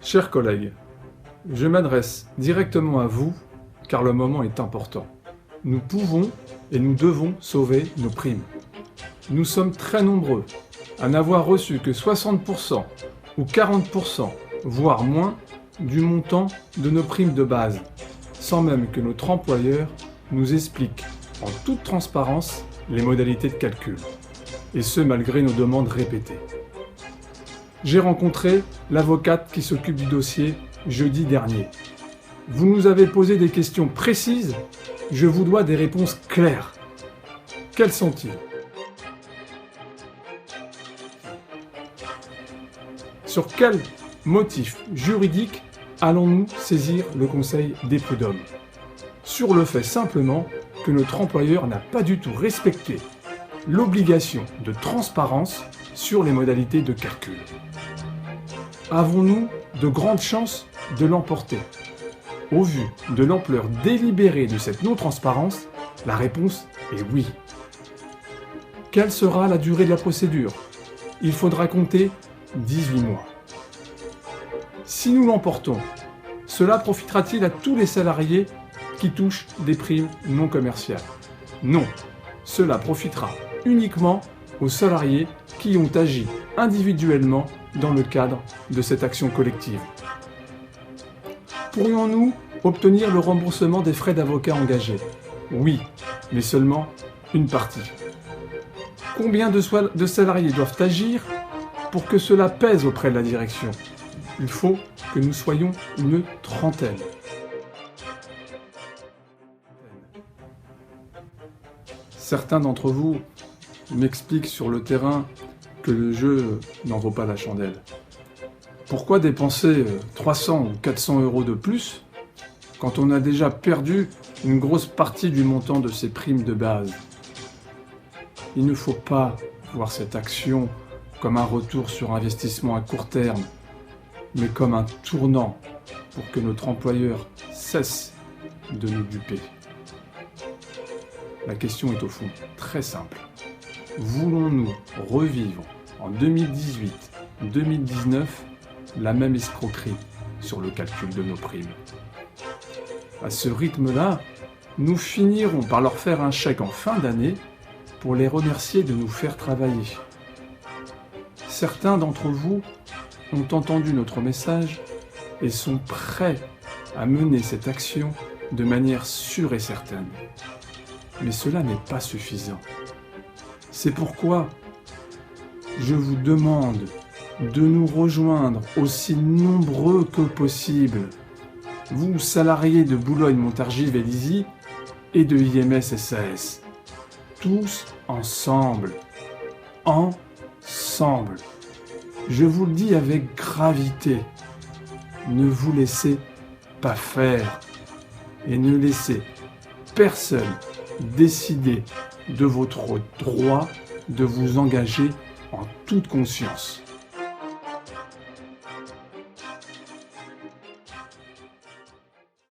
Chers collègues, je m'adresse directement à vous car le moment est important. Nous pouvons et nous devons sauver nos primes. Nous sommes très nombreux à n'avoir reçu que 60% ou 40%, voire moins, du montant de nos primes de base, sans même que notre employeur nous explique en toute transparence les modalités de calcul, et ce malgré nos demandes répétées. J'ai rencontré l'avocate qui s'occupe du dossier jeudi dernier. Vous nous avez posé des questions précises, je vous dois des réponses claires. Quelles sont-ils ? Sur quel motif juridique allons-nous saisir le Conseil des prud'hommes ? Sur le fait simplement que notre employeur n'a pas du tout respecté l'obligation de transparence sur les modalités de calcul. Avons-nous de grandes chances de l'emporter ? Au vu de l'ampleur délibérée de cette non-transparence, la réponse est oui. Quelle sera la durée de la procédure ? Il faudra compter 18 mois. Si nous l'emportons, cela profitera-t-il à tous les salariés qui touchent des primes non commerciales ? Non, cela profitera uniquement aux salariés qui ont agi individuellement dans le cadre de cette action collective. Pourrions-nous obtenir le remboursement des frais d'avocat engagés ? Oui, mais seulement une partie. Combien de salariés doivent agir pour que cela pèse auprès de la direction ? Il faut que nous soyons une trentaine. Certains d'entre vous m'expliquent sur le terrain que le jeu n'en vaut pas la chandelle. Pourquoi dépenser 300 ou 400 euros de plus quand on a déjà perdu une grosse partie du montant de ses primes de base ? Il ne faut pas voir cette action comme un retour sur investissement à court terme, mais comme un tournant pour que notre employeur cesse de nous duper. La question est au fond très simple. Voulons-nous revivre en 2018-2019 la même escroquerie sur le calcul de nos primes ? À ce rythme-là, nous finirons par leur faire un chèque en fin d'année pour les remercier de nous faire travailler. Certains d'entre vous ont entendu notre message et sont prêts à mener cette action de manière sûre et certaine. Mais cela n'est pas suffisant. C'est pourquoi je vous demande de nous rejoindre aussi nombreux que possible, vous salariés de Boulogne-Montargis Vélizy et de IMS SAS, tous ensemble, je vous le dis avec gravité, ne vous laissez pas faire et ne laissez personne décider de votre droit de vous engager en toute conscience.